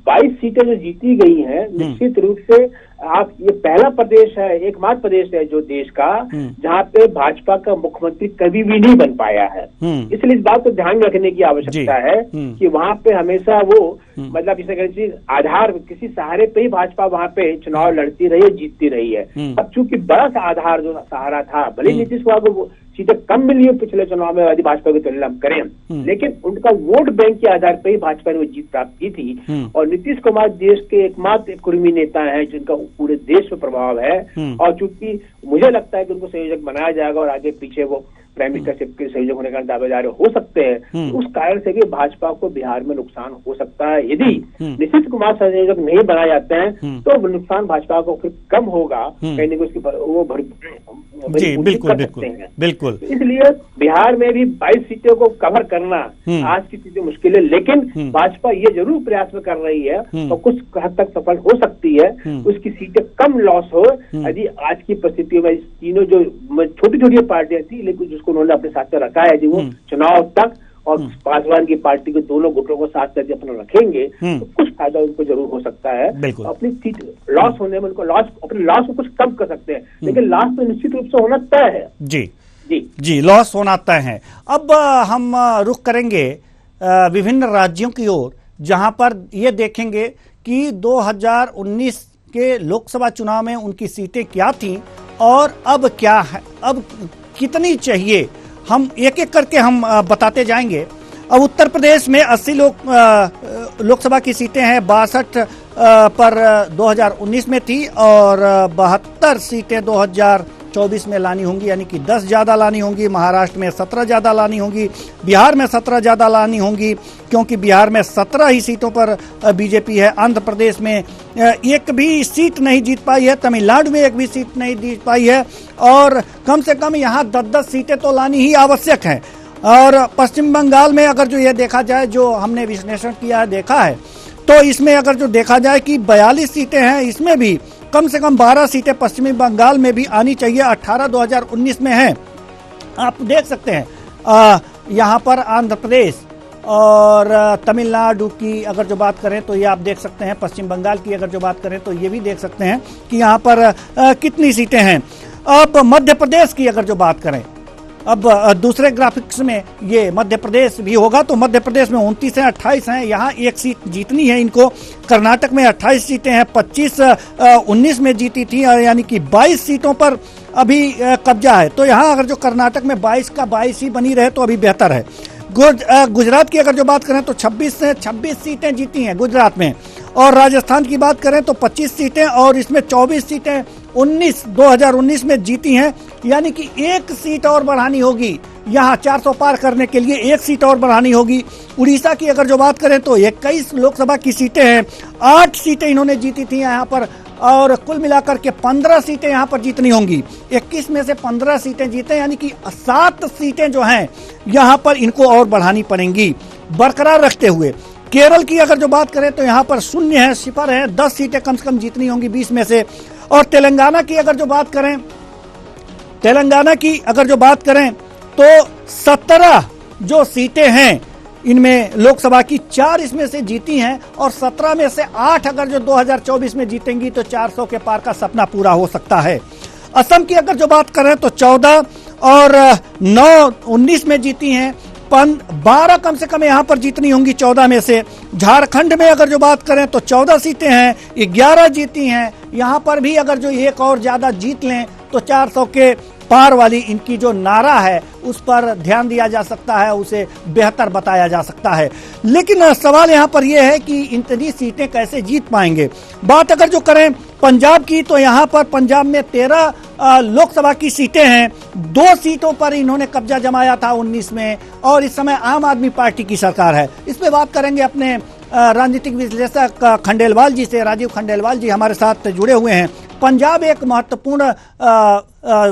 22 सीटें जो जीती गई हैं, निश्चित रूप से आप ये पहला प्रदेश है, एकमात्र प्रदेश है जो देश का जहाँ पे भाजपा का मुख्यमंत्री कभी भी नहीं बन पाया है। इसलिए इस बात को ध्यान में रखने की आवश्यकता है कि वहाँ पे हमेशा वो मतलब जिसे कहते आधार किसी सहारे पे ही भाजपा वहाँ पे चुनाव लड़ती रही है, जीतती रही है। अब चूंकि बड़ा सा आधार जो सहारा था, भले नीतीश कुमार को सीटें कम मिली है पिछले चुनाव में यदि भाजपा की तुलना करें, लेकिन उनका वोट बैंक के आधार पर ही भाजपा ने वो जीत प्राप्त की थी। और नीतीश कुमार देश के एकमात्र कुर्मी नेता हैं जिनका पूरे देश में प्रभाव है, और चूंकि मुझे लगता है कि उनको संयोजक बनाया जाएगा और आगे पीछे वो प्राइम मिनिस्टर के संयोजक होने का दावेदार हो सकते हैं, तो उस कारण से भी भाजपा को बिहार में नुकसान हो सकता है। यदि नीतीश कुमार संयोजक नहीं बनाए जाते हैं तो नुकसान भाजपा को फिर कम होगा, कहीं ना उसकी वो जी बिल्कुल बिल्कुल बिल्कुल। इसलिए बिहार में भी 22 सीटों को कवर करना आज की स्थिति मुश्किल है, लेकिन भाजपा ये जरूर प्रयास में कर रही है और कुछ हद तक सफल हो सकती है, उसकी सीटें कम लॉस हो। यदि आज की परिस्थितियों में तीनों जो छोटी छोटी पार्टियां थी, लेकिन जिसको उन्होंने अपने साथ में रखा है, यदि वो चुनाव तक और पासवान की पार्टी के दोनों गुटों को साथ करके अपना रखेंगे तो कुछ फायदा उनको जरूर हो सकता है। अपनी सीट लॉस होने में उनको अपने लॉस को कुछ कम कर सकते हैं, लेकिन लॉस तो निश्चित रूप से होना तय है। जी लॉस होना तय है। अब हम रुख करेंगे विभिन्न राज्यों की ओर, जहां पर ये देखेंगे कि 2019 के लोकसभा चुनाव में उनकी सीटें क्या थीं और अब क्या है, अब कितनी चाहिए। हम एक एक करके हम बताते जाएंगे। अब उत्तर प्रदेश में 80 लोकसभा की सीटें हैं, 62 पर 2019 में थी और 72 सीटें 2024 में लानी होंगी, यानी कि 10 ज्यादा लानी होंगी। महाराष्ट्र में 17 ज्यादा लानी होंगी, बिहार में 17 ज्यादा लानी होंगी, क्योंकि बिहार में 17 ही सीटों पर बीजेपी है। आंध्र प्रदेश में एक भी सीट नहीं जीत पाई है, तमिलनाडु में एक भी सीट नहीं जीत पाई है, और कम से कम यहाँ 10-10 सीटें तो लानी ही आवश्यक है। और पश्चिम बंगाल में अगर जो ये देखा जाए, जो हमने विश्लेषण किया है, देखा है, तो इसमें अगर जो देखा जाए कि 42 सीटें हैं, इसमें भी कम से कम 12 सीटें पश्चिमी बंगाल में भी आनी चाहिए। 18 2019 में है। आप देख सकते हैं यहाँ पर आंध्र प्रदेश और तमिलनाडु की अगर जो बात करें तो ये आप देख सकते हैं, पश्चिम बंगाल की अगर जो बात करें तो ये भी देख सकते हैं कि यहाँ पर कितनी सीटें हैं। अब मध्य प्रदेश की अगर जो बात करें, अब दूसरे ग्राफिक्स में ये मध्य प्रदेश भी होगा, तो मध्य प्रदेश में 29 हैं, 28 हैं, यहाँ एक सीट जीतनी है इनको। कर्नाटक में 28 सीटें हैं, 25 19 में जीती थी, यानी कि 22 सीटों पर अभी कब्जा है। तो यहाँ अगर जो कर्नाटक में 22 का 22 ही बनी रहे तो अभी बेहतर है। गुजरात की अगर जो बात करें तो 26 सीटें जीती हैं गुजरात में, और राजस्थान की बात करें तो 25 सीटें, और इसमें 24 सीटें 2019 में जीती हैं, यानी कि एक सीट और बढ़ानी होगी। यहाँ 400 पार करने के लिए एक सीट और बढ़ानी होगी। उड़ीसा की अगर जो बात करें तो 21 लोकसभा की सीटें हैं, 8 सीटें इन्होंने जीती थी यहाँ पर, और कुल मिलाकर के 15 सीटें यहाँ पर जीतनी होंगी। 21 में से 15 सीटें जीते, यानी कि 7 सीटें जो हैं यहाँ पर इनको और बढ़ानी पड़ेंगी बरकरार रखते हुए। केरल की अगर जो बात करें तो यहाँ पर शून्य है, सिफर है, 10 सीटें कम से कम जीतनी होंगी 20 में से। और तेलंगाना की अगर जो बात करें तो 17 जो सीटें हैं इनमें लोकसभा की 4 इसमें से जीती हैं, और 17 में से 8 अगर जो 2024 में जीतेंगी तो 400 के पार का सपना पूरा हो सकता है। असम की अगर जो बात करें तो 14 और 9 19 में जीती हैं, 12 कम से कम यहाँ पर जीतनी होंगी 14 में से। झारखंड में अगर जो बात करें तो 14 सीटें हैं, 11 जीती हैं। यहाँ पर भी अगर जो एक और ज्यादा जीत लें तो 400 के पार वाली इनकी जो नारा है उस पर ध्यान दिया जा सकता है, उसे बेहतर बताया जा सकता है। लेकिन सवाल यहाँ पर यह है कि इतनी सीटें कैसे जीत पाएंगे। बात अगर जो करें पंजाब की तो यहाँ पर पंजाब में 13 लोकसभा की सीटें हैं, 2 सीटों पर इन्होंने कब्जा जमाया था 19 में, और इस समय आम आदमी पार्टी की सरकार है। इस पे बात करेंगे अपने राजनीतिक विश्लेषक खंडेलवाल जी से। राजीव खंडेलवाल जी हमारे साथ जुड़े हुए हैं। पंजाब एक महत्वपूर्ण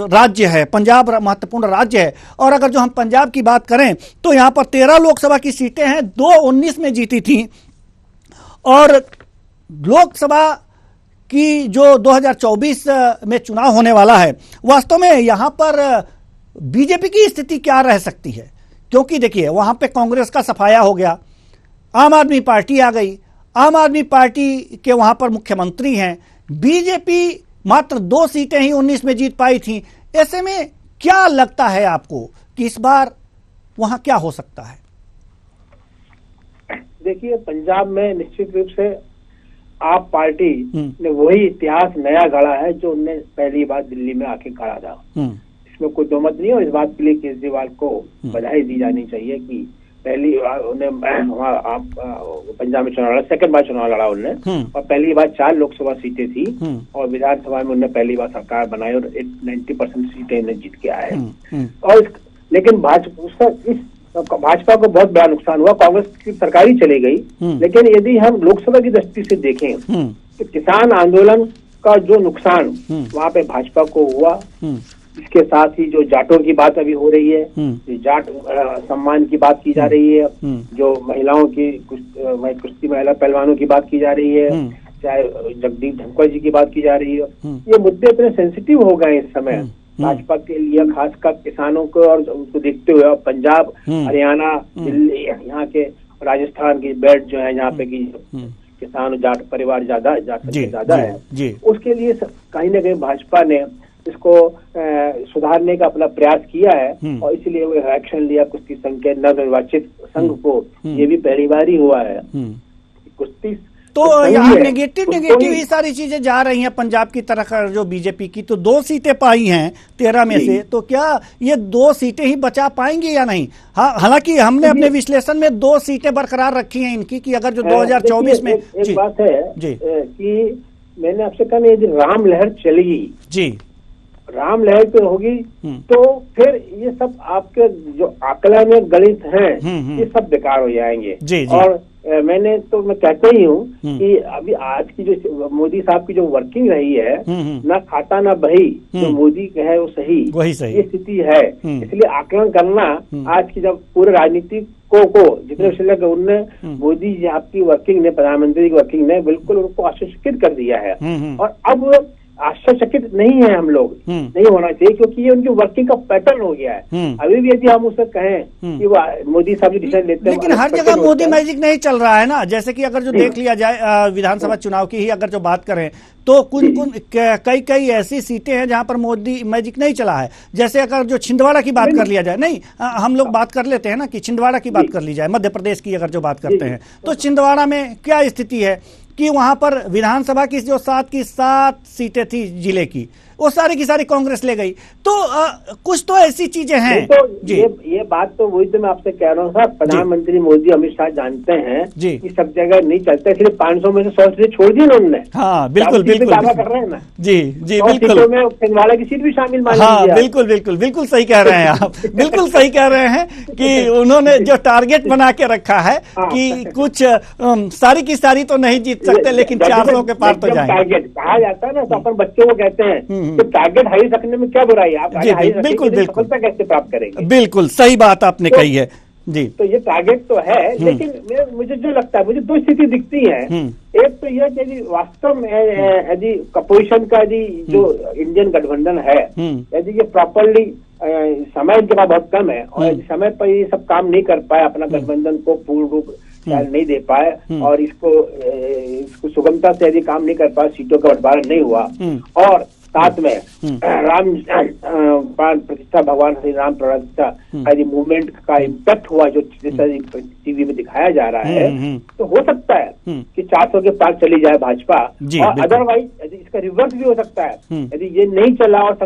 राज्य है, पंजाब महत्वपूर्ण राज्य है, और अगर जो हम पंजाब की बात करें तो यहाँ पर 13 लोकसभा की सीटें हैं, 2 19 में जीती थी, और लोकसभा की जो 2024 में चुनाव होने वाला है, वास्तव में यहाँ पर बीजेपी की स्थिति क्या रह सकती है। क्योंकि देखिए वहाँ पे कांग्रेस का सफाया हो गया, आम आदमी पार्टी आ गई, आम आदमी पार्टी के वहां पर मुख्यमंत्री हैं, बीजेपी मात्र 2 सीटें ही 19 में जीत पाई थी। ऐसे में क्या लगता है आपको कि इस बार वहां क्या हो सकता है? देखिए, पंजाब में निश्चित रूप से आप पार्टी ने वही इतिहास नया गढ़ा है जो उन्हें पहली बार दिल्ली में आके गढ़ा था। इसमें कोई दो मत नहीं है और इस बात के लिए केजरीवाल को बधाई दी जानी चाहिए कि पहली बार उन्हें पंजाब में चुनाव लड़ा, सेकंड बार चुनाव लड़ा उन्होंने, और पहली बार 4 लोकसभा सीटें थी और विधानसभा में उन्होंने पहली बार सरकार बनाई और 90% सीटें उन्हें जीत के आए। और लेकिन भाजपा को बहुत बड़ा नुकसान हुआ, कांग्रेस की सरकार ही चली गई। लेकिन यदि हम लोकसभा की दृष्टि से देखें तो किसान आंदोलन का जो नुकसान वहां पे भाजपा को हुआ, इसके साथ ही जो जाटों की बात अभी हो रही है, जाट सम्मान की बात की जा रही है, जो महिलाओं की कुश्ती महिला पहलवानों की बात की जा रही है, चाहे जगदीप धनखड़ जी की बात की जा रही है, ये मुद्दे इतने सेंसिटिव हो गए इस समय भाजपा के लिए, खासकर किसानों को और उनको देखते हुए। और पंजाब, हरियाणा, दिल्ली, यहाँ के राजस्थान की बेल्ट जो है, यहाँ पे की किसान जाट परिवार ज्यादा है, उसके लिए कहीं ना कहीं भाजपा ने इसको सुधारने का अपना प्रयास किया है और इसलिए वो एक्शन लिया। कुश्ती संघ के नवनिर्वाचित संघ को ये भी पहली बार ही हुआ है कुश्ती। तो यहाँ नेगेटिव ही सारी चीजें जा रही हैं पंजाब की तरफ, जो बीजेपी की तो 2 सीटें पाई हैं 13 में से, तो क्या ये 2 सीटें ही बचा पाएंगे या नहीं? हाँ, हालांकि हमने अपने विश्लेषण में 2 सीटें बरकरार रखी हैं इनकी कि अगर जो 2024 में एक बात है कि मैंने आपसे कहा, यदि राम लहर चलेगी जी, राम लहर पे होगी तो फिर ये सब आपके जो आकलन गणित हैं ये सब बेकार हो जाएंगे। और मैं कहते ही हूँ कि अभी आज की जो मोदी साहब की जो वर्किंग रही है, ना खाता ना बही, जो मोदी है वो सही, ये स्थिति है। इसलिए आकलन करना आज की जब पूरे राजनीतिक को जितने विषय उनने मोदी जी आपकी वर्किंग ने, प्रधानमंत्री की वर्किंग ने बिल्कुल उनको आश्चर्यचकित कर दिया है। और अब आश्चर्यचकित नहीं है हम लोग, नहीं होना चाहिए, क्योंकि ये उनकी वर्किंग का पैटर्न हो गया है। अभी भी यदि हम उसे कहें कि वो मोदी साहब जो डिसीजन लेते हैं, लेकिन हर जगह मोदी मैजिक नहीं चल रहा है ना। जैसे कि अगर जो देख लिया जाए विधानसभा चुनाव की ही अगर जो बात करें तो कई ऐसी सीटें हैं जहां पर मोदी मैजिक नहीं चला है। जैसे अगर जो छिंदवाड़ा की बात कर लिया जाए, नहीं हम लोग बात कर लेते हैं ना कि छिंदवाड़ा की बात कर ली जाए, मध्य प्रदेश की अगर जो बात करते हैं, तो छिंदवाड़ा में क्या स्थिति है कि वहां पर विधानसभा की जो 7 की 7 सीटें थी जिले की, वो सारी की सारी कांग्रेस ले गई। तो कुछ तो ऐसी चीजें हैं तो जी। ये बात तो वही तो मैं आपसे कह रहा हूँ साहब, प्रधानमंत्री मोदी अमित शाह जानते हैं कि सब जगह नहीं चलता, इसलिए 500 में से 100 सीटें छोड़ दी ना उन्होंने। हाँ बिल्कुल दावा कर रहे हैं ना जी बिल्कुल, में छिंदवाड़ा की सीट भी शामिल मान लीजिए। हाँ बिल्कुल सही कह रहे हैं आप, बिल्कुल सही कह रहे हैं कि उन्होंने जो टारगेट बना के रखा है कि कुछ सारी की सारी तो नहीं जीत सकते, लेकिन 400 के पार तो जाएंगे। टारगेट कहा जाता है ना, तो अपन बच्चों को कहते हैं तो टारगेट हाई रखने में क्या बुराई है, आप बिल्कुल सफलता कैसे प्राप्त करेंगे? बिल्कुल सही बात आपने कही है जी। तो ये टारगेट तो है, लेकिन मुझे जो लगता है, मुझे 2 स्थिति दिखती है। एक तो यह कि यदि वास्तव में यदि अपोजिशन का यदि जो इंडियन गठबंधन है, यदि ये प्रॉपरली समय इनके पास बहुत कम है और यदि समय पर ये सब काम नहीं कर पाए, अपना गठबंधन को पूर्ण रूप नहीं दे पाए और इसको सुगमता से यदि काम नहीं कर पाए, सीटों का बंटवारा नहीं हुआ, और साथ में राम प्राण प्रतिष्ठा, भगवान श्री राम प्राण प्रतिष्ठा यदि मूवमेंट का इम्पैक्ट हुआ जो टीवी में दिखाया जा रहा है, तो हो सकता है कि 400 के पार चली जाए भाजपा। और अदरवाइज यदि इसका रिवर्स भी हो सकता है, यदि ये नहीं चला और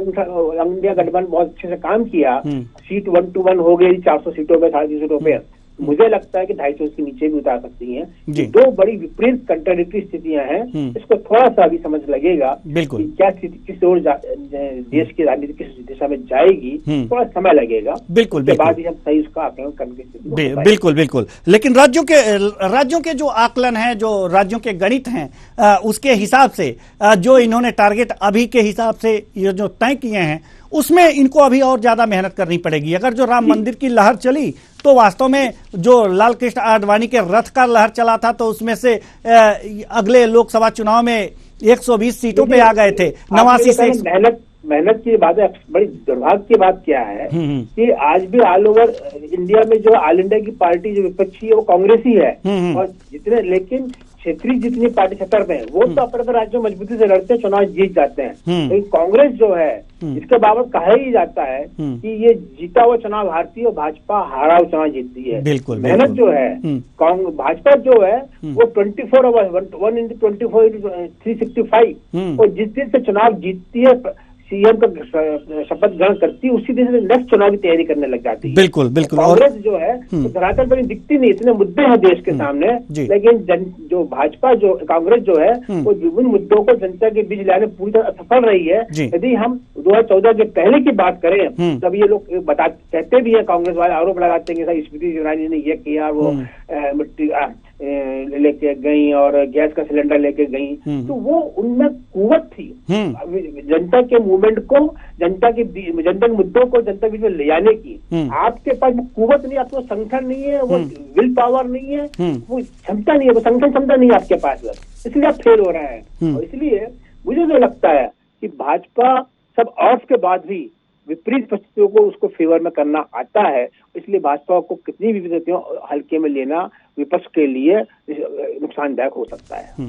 इंडिया गठबंधन बहुत अच्छे से काम किया, सीट 1-1 हो गई 400 सीटों में, 350 सीटों पे, मुझे लगता है कि 250 के नीचे भी उतार सकती हैं। 2 बड़ी विपरीत कंट्राडिक्टरी स्थितियां हैं, इसको थोड़ा सा अभी समझ लगेगा कि क्या स्थिति किस ओर देश की राजनीति किस दिशा में जाएगी, थोड़ा समय लगेगा। बिल्कुल बाद ही हम सही उसका आकलन करने बिल्कुल। लेकिन राज्यों के जो आकलन है, जो राज्यों के गणित हैं, उसके हिसाब से जो इन्होंने टारगेट अभी के हिसाब से ये जो तय किए हैं, उसमें इनको अभी और ज्यादा मेहनत करनी पड़ेगी। अगर जो राम मंदिर की लहर चली तो वास्तव में जो लाल कृष्ण आडवाणी के रथ का लहर चला था, तो उसमें से अगले लोकसभा चुनाव में 120 सीटों पे आ गए थे, 89 से। मेहनत की बात है। बड़ी दुर्भाग्य की बात क्या है कि आज भी ऑल ओवर इंडिया में जो ऑल इंडिया की पार्टी जो विपक्षी है वो कांग्रेस ही है, और जितने, लेकिन क्षेत्रीय जितनी पार्टी सत्तर में वो तो अपने अपने राज्यों में मजबूती से लड़ते हैं, चुनाव जीत जाते हैं। लेकिन कांग्रेस जो है इसके बाबत कहा ही जाता है कि ये जीता हुआ चुनाव हारती है और भाजपा हारा हुआ चुनाव जीतती है। बिल्कुल, मेहनत जो है भाजपा जो है वो 24 ओवर 1 into 24 365 और जिस दिन से चुनाव जीतती है, सीएम का शपथ ग्रहण करती है, उसी दिन से नेक्स्ट चुनाव की तैयारी करने लग जाती है। बिल्कुल बिल्कुल। कांग्रेस जो है तो धरातल पर दिखती नहीं, इतने मुद्दे हैं देश के सामने, लेकिन जो भाजपा जो कांग्रेस जो है वो विभिन्न मुद्दों को जनता के बीच लाने पूरी तरह असफल रही है। यदि हम 2014 के पहले की बात करें तब ये लोग कहते भी है, कांग्रेस वाले आरोप लगाते हैं कि स्मृति ईरानी ने ये किया, वो मिट्टी लेके गई और गैस का सिलेंडर लेके गई, तो वो उनमें कुव्वत थी जनता के मूवमेंट को, जनता के मुद्दों को जनता के बीच में ले जाने की। आपके पास वो कुव्वत नहीं, आपको संगठन नहीं है, वो विल पावर नहीं है, वो क्षमता नहीं है, वो संगठन क्षमता नहीं है आपके पास, इसलिए आप फेल हो रहे हैं। और इसलिए मुझे जो लगता है कि भाजपा सब ऑफ के बाद भी विपरीत परिस्थितियों को उसको फेवर में करना आता है, इसलिए भाजपा को कितनी भी विपत्तियों हल्के में लेना विपक्ष के लिए नुकसानदायक हो सकता है।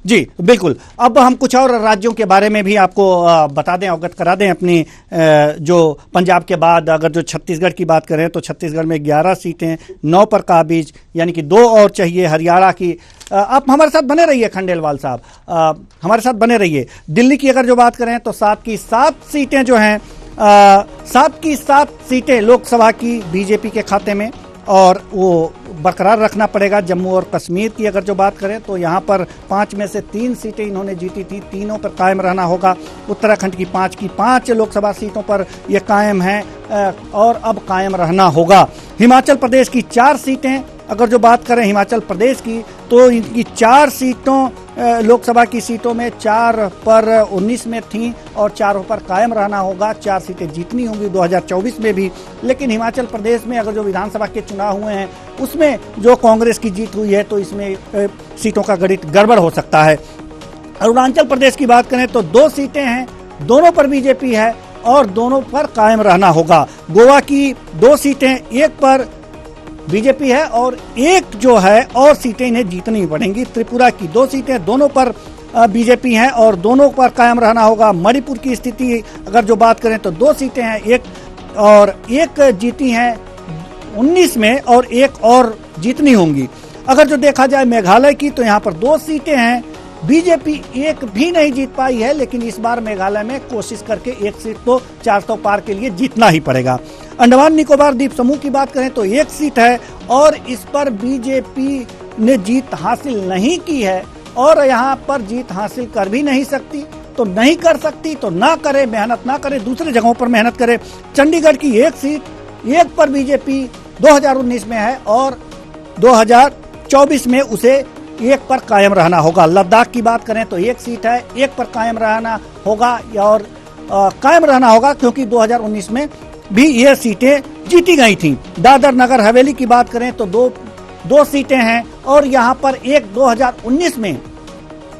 जी बिल्कुल। अब हम कुछ और राज्यों के बारे में भी आपको बता दें, अवगत करा दें अपनी, जो पंजाब के बाद अगर जो छत्तीसगढ़ की बात करें तो छत्तीसगढ़ में 11 सीटें, 9 पर काबिज, यानी कि 2 और चाहिए हरियाणा की। आप हमारे साथ बने रहिए खंडेलवाल साहब, हमारे साथ बने रहिए। दिल्ली की अगर जो बात करें तो 7 की 7 सीटें जो हैं, 7 की 7 सीटें लोकसभा की बीजेपी के खाते में, और वो बरकरार रखना पड़ेगा। जम्मू और कश्मीर की अगर जो बात करें तो यहाँ पर 5 में से 3 सीटें इन्होंने जीती थी, तीनों पर कायम रहना होगा। उत्तराखंड की 5 लोकसभा सीटों पर ये कायम है और अब कायम रहना होगा। हिमाचल प्रदेश की 4 सीटें अगर जो बात करें हिमाचल प्रदेश की, तो इनकी 4 सीटों लोकसभा की सीटों में 4 पर 19 में थी और 4 पर कायम रहना होगा। 4 सीटें जीतनी होंगी 2024 में भी। लेकिन हिमाचल प्रदेश में अगर जो विधानसभा के चुनाव हुए हैं उसमें जो कांग्रेस की जीत हुई है तो इसमें सीटों का गणित गड़बड़ हो सकता है। अरुणाचल प्रदेश की बात करें तो 2 सीटें हैं, दोनों पर बीजेपी है और दोनों पर कायम रहना होगा। गोवा की 2 सीटें, एक पर बीजेपी है और एक जो है और सीटें इन्हें जीतनी पड़ेंगी। त्रिपुरा की 2 सीटें, दोनों पर बीजेपी हैं और दोनों पर कायम रहना होगा। मणिपुर की स्थिति अगर जो बात करें तो 2 सीटें हैं, एक जीती हैं 19 में और एक और जीतनी होंगी। अगर जो देखा जाए मेघालय की तो यहाँ पर 2 सीटें हैं, बीजेपी एक भी नहीं जीत पाई है, लेकिन इस बार मेघालय में कोशिश करके एक सीट तो 400 पार के लिए जीतना ही पड़ेगा। अंडमान निकोबार द्वीप समूह की बात करें तो 1 सीट है और इस पर बीजेपी ने जीत हासिल नहीं की है और यहाँ पर जीत हासिल कर भी नहीं सकती, तो नहीं कर सकती तो ना करे, मेहनत ना करे, दूसरे जगहों पर मेहनत करे। चंडीगढ़ की 1 सीट, 1 पर बीजेपी 2019 में है और 2024 में उसे 1 पर कायम रहना होगा। लद्दाख की बात करें तो 1 सीट है, 1 पर कायम रहना होगा और कायम रहना होगा क्योंकि 2019 में भी ये सीटें जीती गई थी। दादर नगर हवेली की बात करें तो 2 सीटें हैं और यहाँ पर एक 2019 में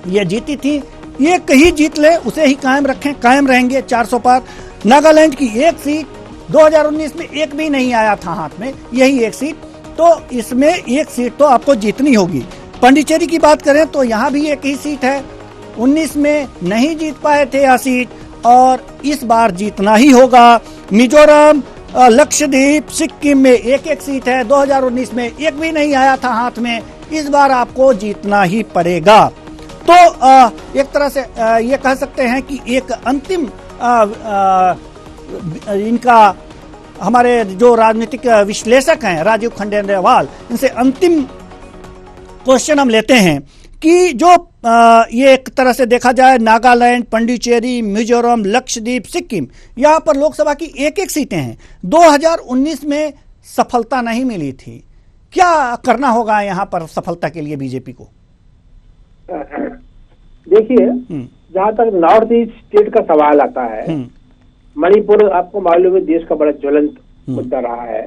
ये जीती थी, एक ही जीत ले उसे ही कायम रखें, कायम रहेंगे 400 पार। नागालैंड की 1 सीट 2019 में एक भी नहीं आया था हाथ में, यही 1 सीट, तो इसमें 1 सीट तो आपको जीतनी होगी। पांडिचेरी की बात करें तो यहाँ भी 1 ही सीट है, 19 में नहीं जीत पाए थे यह सीट और इस बार जीतना ही होगा। मिजोरम, लक्षद्वीप, सिक्किम में 1 सीट है, 2019 में एक भी नहीं आया था हाथ में, इस बार आपको जीतना ही पड़ेगा। तो एक तरह से ये कह सकते हैं कि एक अंतिम इनका हमारे जो राजनीतिक विश्लेषक हैं राजीव खंडेलवाल, इनसे अंतिम क्वेश्चन हम लेते हैं कि जो ये एक तरह से देखा जाए नागालैंड, पांडिचेरी, मिजोरम, लक्षद्वीप, सिक्किम, यहाँ पर लोकसभा की 1 सीटें हैं। 2019 में सफलता नहीं मिली थी, क्या करना होगा यहाँ पर सफलता के लिए बीजेपी को? देखिए, जहाँ तक नॉर्थ ईस्ट स्टेट का सवाल आता है, मणिपुर आपको मालूम है देश का बड़ा ज्वलंत मुद्दा रहा है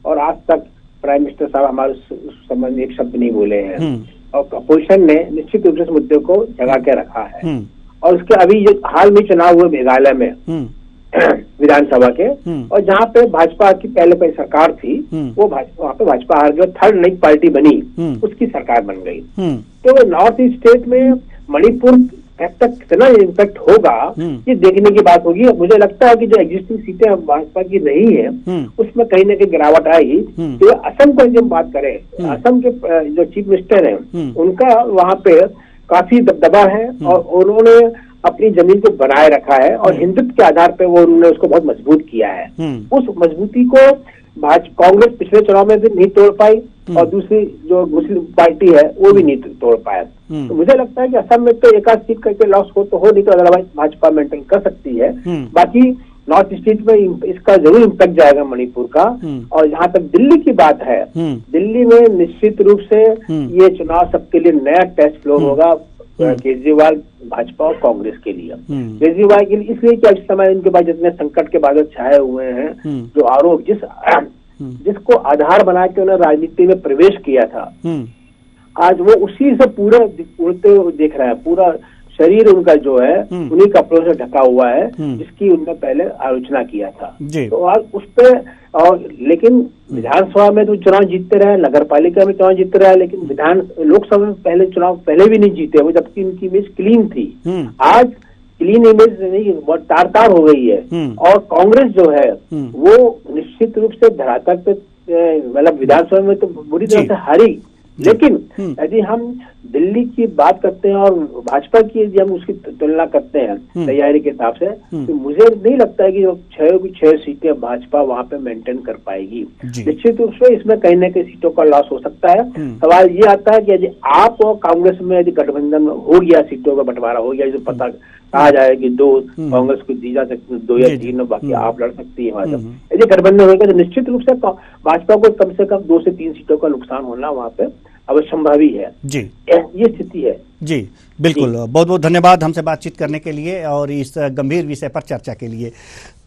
और आज तक प्राइम मिनिस्टर साहब हमारे संबंध एक शब्द नहीं बोले हैं और अपोजिशन ने निश्चित रूप से इस मुद्दे को जगा के रखा है। और उसके अभी जो हाल में चुनाव हुए मेघालय में विधानसभा के, और जहाँ पे भाजपा की पहले सरकार थी वो वहाँ पे भाजपा हार गई, थर्ड नई पार्टी बनी, उसकी सरकार बन गई। तो नॉर्थ ईस्ट स्टेट में मणिपुर तक कितना इम्पैक्ट होगा ये देखने की बात होगी। मुझे लगता है कि जो एग्जिस्टिंग सीटें भाजपा की नहीं है उसमें कहीं ना कहीं गिरावट आई। तो असम को जब बात करें, असम के जो चीफ मिनिस्टर हैं उनका वहाँ पे काफी दबदबा है और उन्होंने अपनी जमीन को बनाए रखा है और हिंदुत्व के आधार पर वो उन्होंने उसको बहुत मजबूत किया है। उस मजबूती को कांग्रेस पिछले चुनाव में भी नहीं तोड़ पाई और दूसरी जो मुस्लिम पार्टी है वो भी नहीं तोड़ पाया। तो मुझे लगता है कि असम में तो एक आध सीट करके लॉस हो तो हो, नहीं तो अदरवाइज भाजपा मेंटेन कर सकती है। बाकी नॉर्थ ईस्ट में इसका जरूर इम्पैक्ट जाएगा मणिपुर का। और जहाँ तक दिल्ली की बात है, दिल्ली में निश्चित रूप से ये चुनाव सबके लिए नया टेस्ट फ्लोर होगा, केजरीवाल भाजपा और कांग्रेस के लिए। केजरीवाल के लिए इसलिए कि इस समय उनके पास जितने संकट के बादल छाए हुए हैं, जो आरोप जिसको आधार बना के उन्होंने राजनीति में प्रवेश किया था, आज वो उसी से पूरा उड़ते देख रहा है। पूरा शरीर उनका जो है उन्हीं कपड़ों से ढका हुआ है जिसकी उन्होंने पहले आलोचना किया था। तो आज उस पे और लेकिन विधानसभा में तो चुनाव जीतते रहे, नगर पालिका में चुनाव जीतते रहे, लेकिन लोकसभा में पहले चुनाव पहले भी नहीं जीते वो, जबकि उनकी इमेज क्लीन थी। आज क्लीन इमेज नहीं, बहुत तार हो गई है। और कांग्रेस जो है वो निश्चित रूप से धरातल पे मतलब विधानसभा में तो बुरी तरह से हारी। लेकिन यदि हम दिल्ली की बात करते हैं और भाजपा की यदि हम उसकी तुलना करते हैं तैयारी के हिसाब से, तो मुझे नहीं लगता है कि जो 6 सीटें भाजपा वहां पे मेंटेन कर पाएगी। निश्चित रूप से इसमें कहीं ना कहीं सीटों का लॉस हो सकता है। सवाल ये आता है कि यदि आप और कांग्रेस में यदि गठबंधन हो गया, सीटों का बंटवारा हो गया, जो पता कहा जाए कि 2 कांग्रेस को दी जा सकती है, 2 या 3 बाकी आप लड़ सकती है। यदि गठबंधन होगा तो निश्चित रूप से भाजपा को कम से कम 2 से 3 सीटों का नुकसान होना वहां पे अवश्यंभावी है। जी, ये स्थिति है। जी बिल्कुल, बहुत बहुत धन्यवाद हमसे बातचीत करने के लिए और इस गंभीर विषय पर चर्चा के लिए।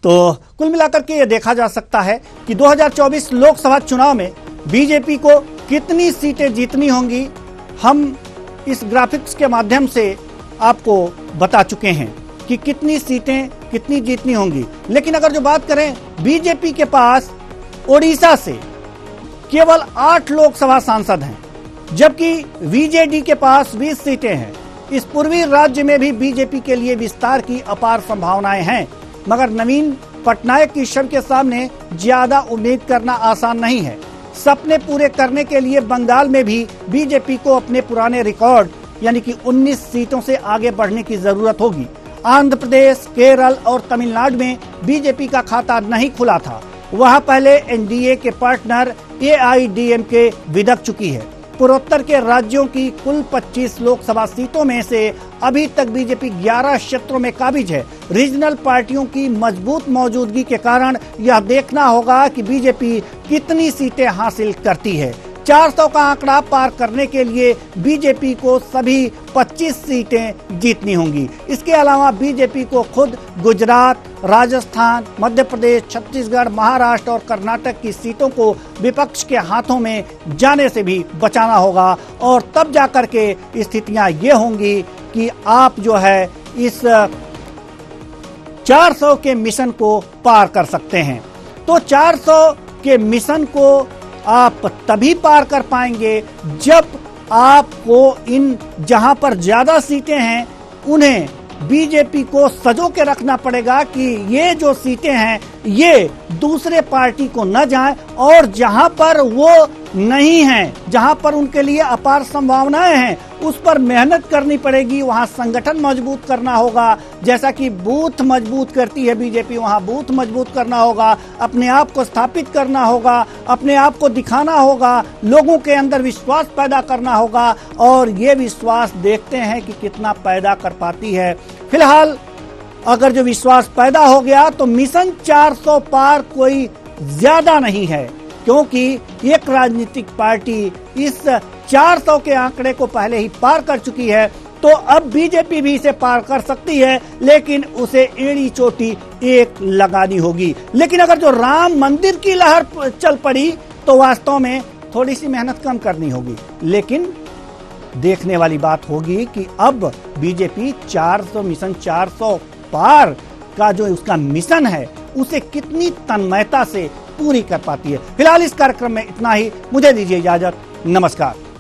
तो कुल मिलाकर के ये देखा जा सकता है कि 2024 लोकसभा चुनाव में बीजेपी को कितनी सीटें जीतनी होंगी, हम इस ग्राफिक्स के माध्यम से आपको बता चुके हैं कि कितनी सीटें कितनी जीतनी होंगी। लेकिन अगर जो बात करें, बीजेपी के पास ओडिशा से केवल 8 लोकसभा सांसद हैं, जबकि बीजेडी के पास 20 सीटें हैं। इस पूर्वी राज्य में भी बीजेपी के लिए विस्तार की अपार संभावनाएं हैं, मगर नवीन पटनायक की शव के सामने ज्यादा उम्मीद करना आसान नहीं है। सपने पूरे करने के लिए बंगाल में भी बीजेपी को अपने पुराने रिकॉर्ड यानी कि 19 सीटों से आगे बढ़ने की जरूरत होगी। आंध्र प्रदेश, केरल और तमिलनाडु में बीजेपी का खाता नहीं खुला था, वहां पहले एनडीए के पार्टनर एआईडीएमके विदक चुकी है। पूर्वोत्तर के राज्यों की कुल 25 लोकसभा सीटों में से अभी तक बीजेपी 11 क्षेत्रों में काबिज है। रीजनल पार्टियों की मजबूत मौजूदगी के कारण यह देखना होगा कि बीजेपी कितनी सीटें हासिल करती है। 400 का आंकड़ा पार करने के लिए बीजेपी को सभी 25 सीटें जीतनी होंगी। इसके अलावा बीजेपी को खुद गुजरात, राजस्थान, मध्य प्रदेश, छत्तीसगढ़, महाराष्ट्र और कर्नाटक की सीटों को विपक्ष के हाथों में जाने से भी बचाना होगा और तब जाकर के स्थितियां ये होंगी कि आप जो है इस 400 के मिशन को पार कर सकते हैं। तो 400 के मिशन को आप तभी पार कर पाएंगे जब आपको इन जहां पर ज्यादा सीटें हैं उन्हें बीजेपी को सजो के रखना पड़ेगा कि ये जो सीटें हैं ये दूसरे पार्टी को न जाएं, और जहां पर वो नहीं हैं, जहां पर उनके लिए अपार संभावनाएं हैं, उस पर मेहनत करनी पड़ेगी। वहां संगठन मजबूत करना होगा, जैसा कि बूथ मजबूत करती है बीजेपी, वहां बूथ मजबूत करना होगा, अपने आप को स्थापित करना होगा, अपने आप को दिखाना होगा, लोगों के अंदर विश्वास पैदा करना होगा और ये विश्वास देखते हैं कि कितना पैदा कर पाती है। फिलहाल अगर जो विश्वास पैदा हो गया तो मिशन 400 पार कोई ज्यादा नहीं है, क्योंकि एक राजनीतिक पार्टी इस 400 के आंकड़े को पहले ही पार कर चुकी है। तो अब बीजेपी भी इसे पार कर सकती है, लेकिन उसे एड़ी चोटी एक लगानी होगी। लेकिन अगर जो राम मंदिर की लहर चल पड़ी तो वास्तव में थोड़ी सी मेहनत कम करनी होगी। लेकिन देखने वाली बात होगी कि अब बीजेपी 400 मिशन 400 पार का जो उसका मिशन है उसे कितनी तन्मयता से पूरी कर पाती है। फिलहाल इस कार्यक्रम में इतना ही, मुझे दीजिए इजाजत, नमस्कार।